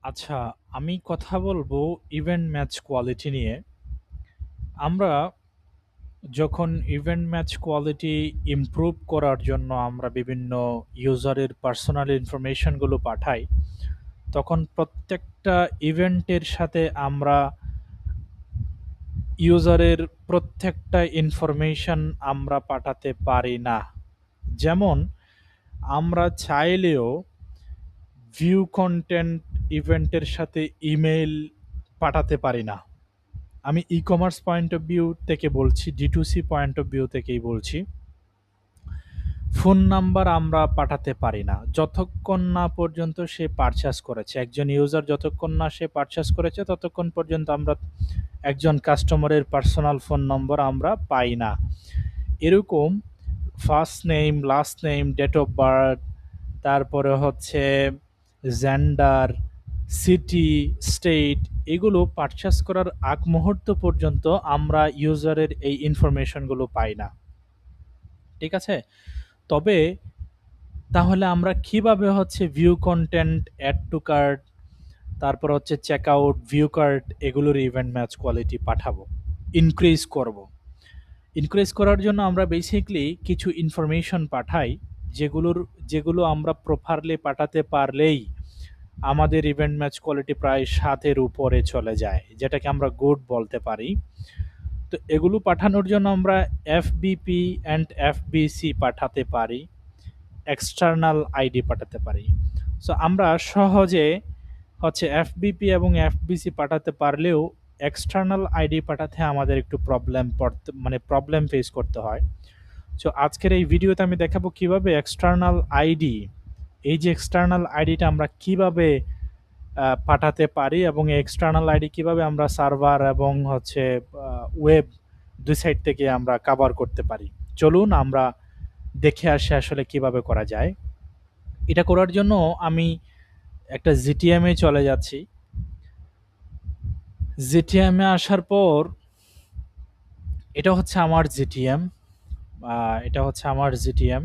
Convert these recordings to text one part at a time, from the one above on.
আচ্ছা, আমি কথা বলবো ইভেন্ট ম্যাচ কোয়ালিটি নিয়ে। আমরা যখন ইভেন্ট ম্যাচ কোয়ালিটি ইমপ্রুভ করার জন্য আমরা বিভিন্ন ইউজারের পার্সোনাল ইনফরমেশনগুলো পাঠাই, তখন প্রত্যেকটা ইভেন্টের সাথে আমরা ইউজারের প্রত্যেকটা ইনফরমেশন আমরা পাঠাতে পারি না। যেমন আমরা চাইলেও ভিউ কন্টেন্ট ইভেন্টের সাথে ইমেইল পাঠাতে পারি না। আমি ই-কমার্স পয়েন্ট অফ ভিউ থেকে বলছি, D2C পয়েন্ট অফ ভিউ থেকেই বলছি। ফোন নাম্বার আমরা পাঠাতে পারি না যতক্ষণ না পর্যন্ত সে পারচেস করেছে। একজন ইউজার যতক্ষণ না সে পারচেস করেছে ততক্ষণ পর্যন্ত আমরা একজন কাস্টমারের পার্সোনাল ফোন নম্বর আমরা পাই না। এরকম first name, last name, date of birth, তারপরে হচ্ছে জেন্ডার, সিটি, স্টেট, এগুলো পারচেস করার আগ মুহূর্ত পর্যন্ত আমরা ইউজারের এই ইনফরমেশনগুলো পাই না। ঠিক আছে? তবে তাহলে আমরা কিভাবে হচ্ছে view content, add to cart, তারপর হচ্ছে চেকআউট, ভিউ কার্ট এগুলোর ইভেন্ট ম্যাচ কোয়ালিটি পাঠাবো, ইনক্রিজ করব। ইনক্রিজ করার জন্য আমরা বেসিকলি কিছু ইনফরমেশন পাঠাই, যেগুলো আমরা প্রপারলি পাঠাতে পারলেই আমাদের ইভেন্ট ম্যাচ কোয়ালিটি প্রায় ৭-এর উপরে চলে যায়, যেটাকে আমরা গুড বলতে পারি। তো এগুলো পাঠানোর জন্য আমরা এফবিপি অ্যান্ড এফবিসি পাঠাতে পারি, এক্সটার্নাল আইডি পাঠাতে পারি। সো আমরা সহজে হচ্ছে এফবিপি এবং এফবিসি পাঠাতে পারলেও এক্সটার্নাল আইডি পাঠাতে আমাদের একটু প্রবলেম ফেস করতে হয়। সো আজকের এই ভিডিওতে আমি দেখাবো কিভাবে এক্সটার্নাল আইডি, এই যে এক্সটার্নাল আইডিটা আমরা কিভাবে পাঠাতে পারি এবং এই এক্সটার্নাল আইডি কিভাবে আমরা সার্ভার এবং হচ্ছে ওয়েব দুই সাইড থেকে আমরা কভার করতে পারি। চলুন আমরা দেখে আসি আসলে কিভাবে করা যায়। এটা করার জন্য আমি একটা জিটিএমে চলে যাচ্ছি। জিটিএমে আসার পর এটা হচ্ছে আমার জিটিএম, এটা হচ্ছে আমার জিটিএম।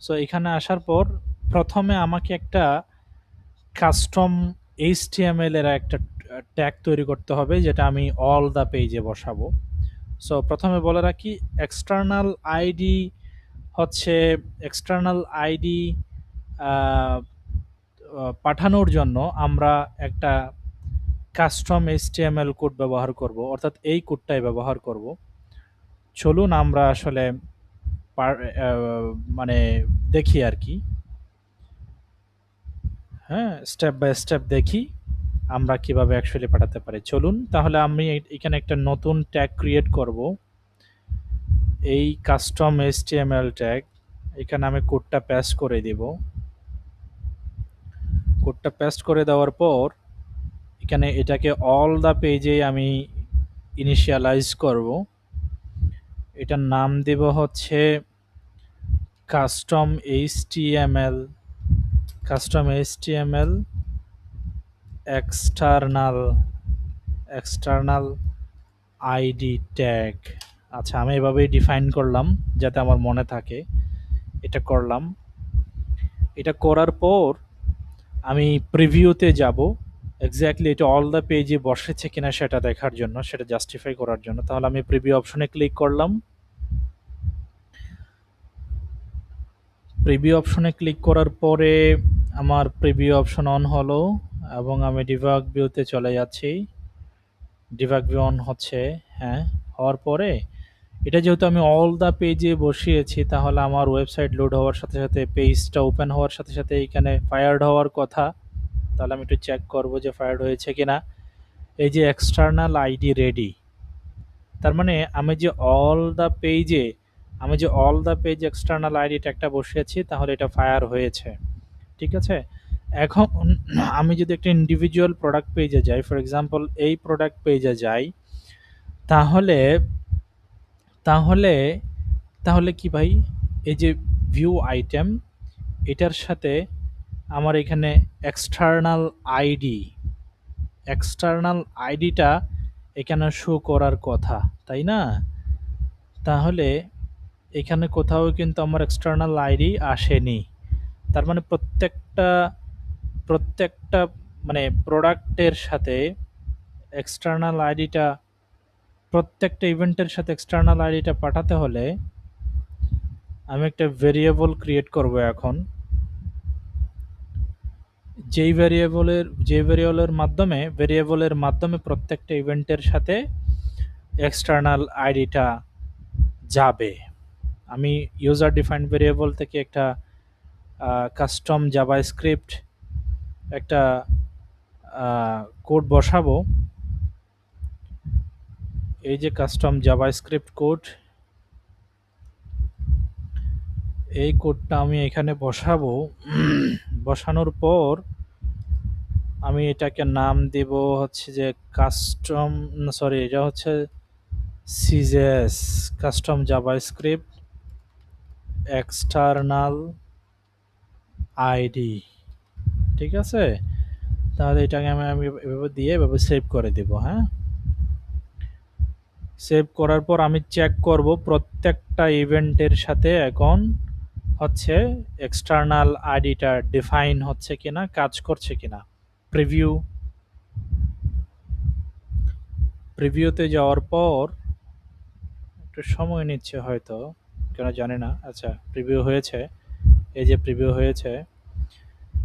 সো এখানে আসার পর প্রথমে আমাকে একটা কাস্টম এইচটিএমএল এর একটা ট্যাগ তৈরি করতে হবে, যেটা আমি অল দ্য পেজে বসাবো। সো প্রথমে বলে রাখি, এক্সটার্নাল আইডি হচ্ছে এক্সটার্নাল আইডি পাঠানোর জন্য আমরা একটা কাস্টম এইচটিএমএল কোড ব্যবহার করব, অর্থাৎ এই কোডটাই ব্যবহার করব। চলুন আমরা আসলে মানে দেখি আর কি। হ্যাঁ, স্টেপ বাই স্টেপ দেখি আমরা কিভাবে অ্যাকচুয়ালি পাঠাতে পারি। চলুন তাহলে আমি এখানে একটা নতুন ট্যাগ ক্রিয়েট করব, এই কাস্টম এইচটিএমএল ট্যাগ। এখানে আমি কোডটা পেস্ট করে দিব। কোডটা পেস্ট করে দেওয়ার পর এখানে এটাকে অল দ্য পেজে আমি ইনিশিয়ালাইজ করব। এটার নাম দেব হচ্ছে custom HTML, custom HTML external external ID tag. আচ্ছা, আমি এভাবেই ডিফাইন করলাম যাতে আমার মনে থাকে। এটা করলাম। এটা করার পর আমি প্রিভিউতে যাব, এক্স্যাক্টলি এটা অল দ্য পেজে বসেছে কিনা সেটা দেখার জন্য, সেটা জাস্টিফাই করার জন্য। তাহলে আমি প্রিভিউ অপশনে ক্লিক করলাম। প্রিভিউ অপশনে ক্লিক করার পরে আমার প্রিভিউ অপশন অন হলো এবং আমি ডিবাগ ভিউতে চলে যাচ্ছি। ডিবাগ ভিউ অন হচ্ছে, হ্যাঁ। হওয়ার পরে এটা যেহেতু আমি অল দ্য পেজে বসিয়েছি, তাহলে আমার ওয়েবসাইট লোড হওয়ার সাথে সাথে, পেজটা ওপেন হওয়ার সাথে সাথে এখানে ফায়ার্ড হওয়ার কথা। তাহলে আমি একটু চেক করব যে ফায়ার্ড হয়েছে কিনা। এই যে এক্সটার্নাল আইডি রেডি, তার মানে আমি যে all the page external ID ট্যাগটা বসিয়েছি, তাহলে এটা ফায়ার হয়েছে। ঠিক আছে? এখন আমি যদি একটা ইন্ডিভিজুয়াল প্রোডাক্ট পেজে যাই, ফর এক্সাম্পল এই প্রোডাক্ট পেজে যাই, তাহলে তাহলে তাহলে কি ভাই, এই যে ভিউ আইটেম, এটার সাথে আমার এখানে এক্সটার্নাল আইডি এক্সটার্নাল আইডিটা এখানে শো করার কথা, তাই না? তাহলে এখানে কোথাও কিন্তু আমার এক্সটার্নাল আইডি আসেনি। তার মানে প্রত্যেকটা মানে প্রোডাক্টের সাথে এক্সটার্নাল আইডিটা, প্রত্যেকটা ইভেন্টের সাথে এক্সটার্নাল আইডিটা পাঠাতে হলে আমি একটা ভেরিয়েবল ক্রিয়েট করব এখন। যে ভেরিয়েবলের মাধ্যমে প্রত্যেকটা ইভেন্টের সাথে এক্সটার্নাল আইডিটা যাবে। আমি ইউজার ডিফাইন্ড ভেরিয়েবল থেকে একটা কাস্টম জাভাস্ক্রিপ্ট একটা কোড বসাবো। এই যে কাস্টম জাভাস্ক্রিপ্ট কোড, এই কোডটা আমি এখানে বসাবো। বসানোর পর আমি এটাকে নাম দেব হচ্ছে যে কাস্টম, সরি এটা হচ্ছে সিজেস, কাস্টম জাভাস্ক্রিপ্ট এক্সটার্নাল আইডি। ঠিক আছে, তাহলে এটাকে আমি এভাবে দিয়ে এভাবে সেভ করে দেব। হ্যাঁ, সেভ করার পর আমি চেক করব প্রত্যেকটা ইভেন্টের সাথে এখন হচ্ছে এক্সটার্নাল আইডিটা ডিফাইন হচ্ছে কিনা, কাজ করছে কিনা। প্রিভিউতে যাওয়ার পর একটু সময় নিচ্ছে হয়তো, কেন জানি না। আচ্ছা, প্রিভিউ হয়েছে, এই যে প্রিভিউ হয়েছে।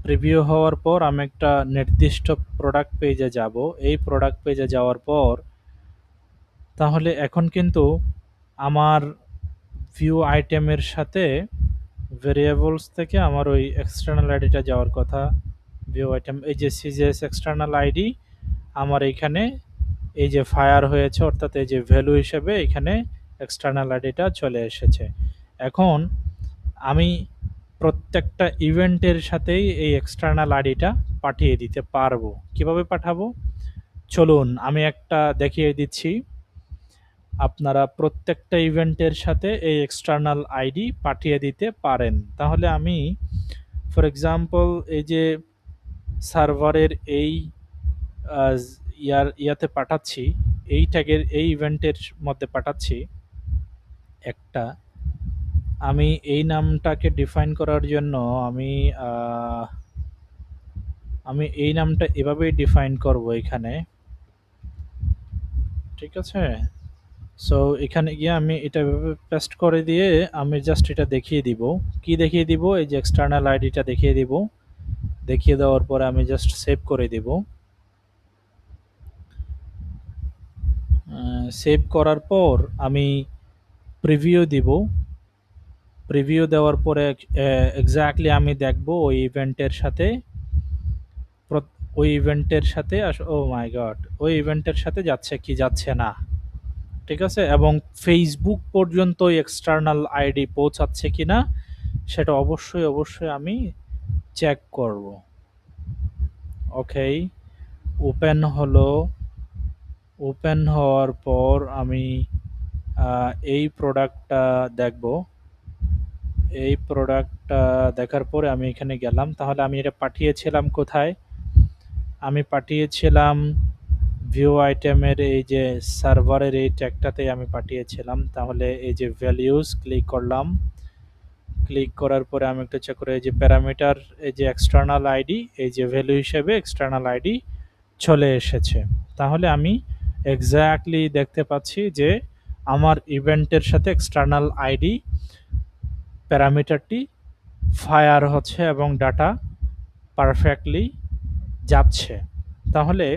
প্রিভিউ হওয়ার পর আমি একটা নির্দিষ্ট প্রোডাক্ট পেজে যাব। এই প্রোডাক্ট পেজে যাওয়ার পর তাহলে এখন কিন্তু আমার ভিউ আইটেমের সাথে ভেরিয়েবলস থেকে আমার ওই এক্সটার্নাল আইডিটা যাওয়ার কথা। ভিউ আইটেম, এই যে সিজিএস এক্সটার্নাল আইডি আমার এইখানে এই যে ফায়ার হয়েছে, অর্থাৎ এই যে ভ্যালু হিসেবে এখানে এক্সটার্নাল আইডিটা চলে এসেছে। এখন আমি প্রত্যেকটা ইভেন্টের সাথেই এই এক্সটার্নাল আইডিটা পাঠিয়ে দিতে পারবো। কিভাবে পাঠাবো চলুন আমি একটা দেখিয়ে দিচ্ছি। আপনারা প্রত্যেকটা ইভেন্টের সাথে এই এক্সটার্নাল আইডি পাঠিয়ে দিতে পারেন। তাহলে আমি ফর এক্সাম্পল এই যে সার্ভারের এই ইয়াতে পাঠাচ্ছি, এই ট্যাগের এই ইভেন্টের মধ্যে পাঠাচ্ছি একটা। আমি এই নামটাকে ডিফাইন করার জন্য আমি এই নামটা এভাবেই ডিফাইন করব এখানে। ঠিক আছে, সো এখানে গিয়ে আমি এটা এভাবে পেস্ট করে দিয়ে আমি জাস্ট এটা দেখিয়ে দিব। কি দেখিয়ে দিব? এই যে এক্সটার্নাল আইডিটা দেখিয়ে দিব। দেখিয়ে দেওয়ার পরে আমি জাস্ট সেভ করে দিব। সেভ করার পর আমি প্রিভিউ দিব। প্রিভিউ দেওয়ার পরে এক্স্যাক্টলি আমি দেখব ওই ইভেন্টের সাথে ও মাই গড, ওই ইভেন্টের সাথে যাচ্ছে কি যাচ্ছে না। ঠিক আছে, এবং ফেসবুক পর্যন্ত এক্সটার্নাল আইডি পৌঁছাচ্ছে কিনা সেটা অবশ্যই আমি চেক করব। ওকে, ওপেন হলো। ওপেন হওয়ার পর আমি এই প্রোডাক্টটা দেখব। এই প্রোডাক্টটা দেখার পরে আমি এখানে গেলাম। তাহলে আমি এটা পাঠিয়েছিলাম কোথায়? আমি পাঠিয়েছিলাম ভিউ আইটেমের এই যে সার্ভারের এই ট্যাগটাতে আমি পাঠিয়েছিলাম। তাহলে এই যে ভ্যালিউস ক্লিক করলাম। ক্লিক করার পরে আমি একটু চেক করে এই যে প্যারামিটার, এই যে এক্সটার্নাল আইডি, এই যে ভ্যালু হিসেবে এক্সটার্নাল আইডি চলে এসেছে। তাহলে আমি এক্স্যাক্টলি দেখতে পাচ্ছি যে আমার ইভেন্টের সাথে এক্সটার্নাল আইডি প্যারামিটারটি ফায়ার হচ্ছে এবং ডাটা পারফেক্টলি যাচ্ছে। তাহলে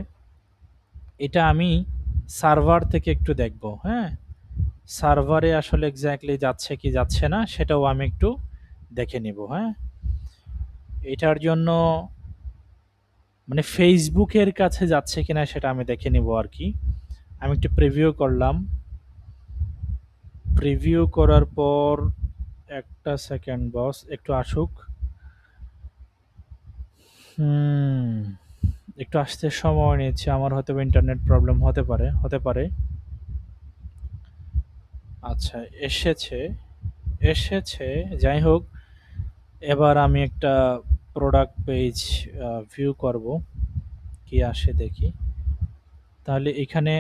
এটা আমি সার্ভার থেকে একটু দেখব। হ্যাঁ, সার্ভারে আসলে এক্স্যাক্টলি যাচ্ছে কি যাচ্ছে না সেটাও আমি একটু দেখে নিব। হ্যাঁ, এটার জন্য মানে ফেসবুকের কাছে যাচ্ছে কিনা সেটা আমি দেখে নিব আর কি। আমি একটু প্রিভিউ করলাম। প্রিভিউ করার পর একটা সেকেন্ড বস, একটু আসুক। একটু আসতে সময় নিচ্ছে, আমার হয়তো ইন্টারনেট প্রবলেম হতে পারে। আচ্ছা, এসেছে এসেছে যাই হোক, এবার আমি একটা প্রোডাক্ট পেজ ভিউ করব, কি আসে দেখি। তাহলে এখানে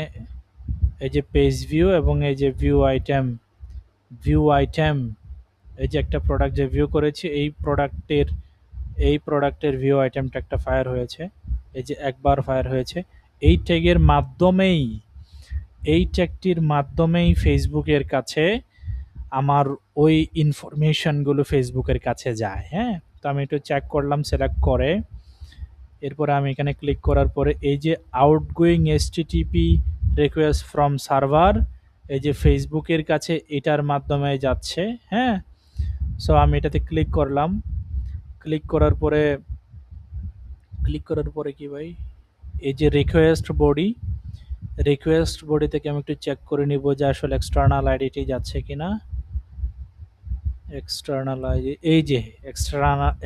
এই যে পেজ ভিউ এবং এই যে ভিউ আইটেম, এই যে একটা প্রোডাক্ট যে ভিউ করেছি, এই প্রোডাক্টের ভিউ আইটেমটা একটা ফায়ার হয়েছে। এই যে একবার ফায়ার হয়েছে। এই ট্যাগের মাধ্যমেই এই ট্যাগটির মাধ্যমেই ফেসবুকের কাছে আমার ওই ইনফরমেশনগুলো ফেসবুকের কাছে যায়। হ্যাঁ, তো আমি একটু চেক করলাম সিলেক্ট করে। এরপরে আমি এখানে ক্লিক করার পরে এই যে আউটগোয়িং এসটিটিপি রিকোয়েস্ট ফ্রম সার্ভার, এই যে ফেসবুকের কাছে এটার মাধ্যমে যাচ্ছে। হ্যাঁ, সো আমি এটাতে ক্লিক করলাম। ক্লিক করার পরে কি ভাই, এই যে রিকোয়েস্ট বডি থেকে আমি একটু চেক করে নিব যে আসলে এক্সটার্নাল আইডিটি যাচ্ছে কিনা। এক্সটার্নাল আইডি,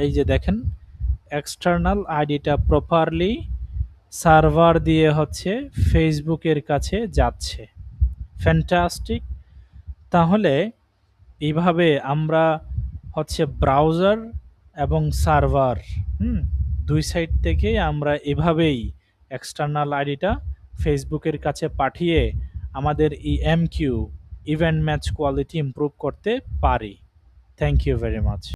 এই যে দেখেন এক্সটার্নাল আইডিটা প্রপারলি সার্ভার দিয়ে হচ্ছে ফেসবুকের কাছে যাচ্ছে। ফ্যান্টাস্টিক। তাহলে এইভাবে আমরা হচ্ছে ব্রাউজার এবং সার্ভার, হুম, দুই সাইড থেকেই আমরা এভাবেই এক্সটার্নাল আইডিটা ফেসবুকের কাছে পাঠিয়ে আমাদের EMQ event match quality improve করতে পারি। Thank you very much.